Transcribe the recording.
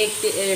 1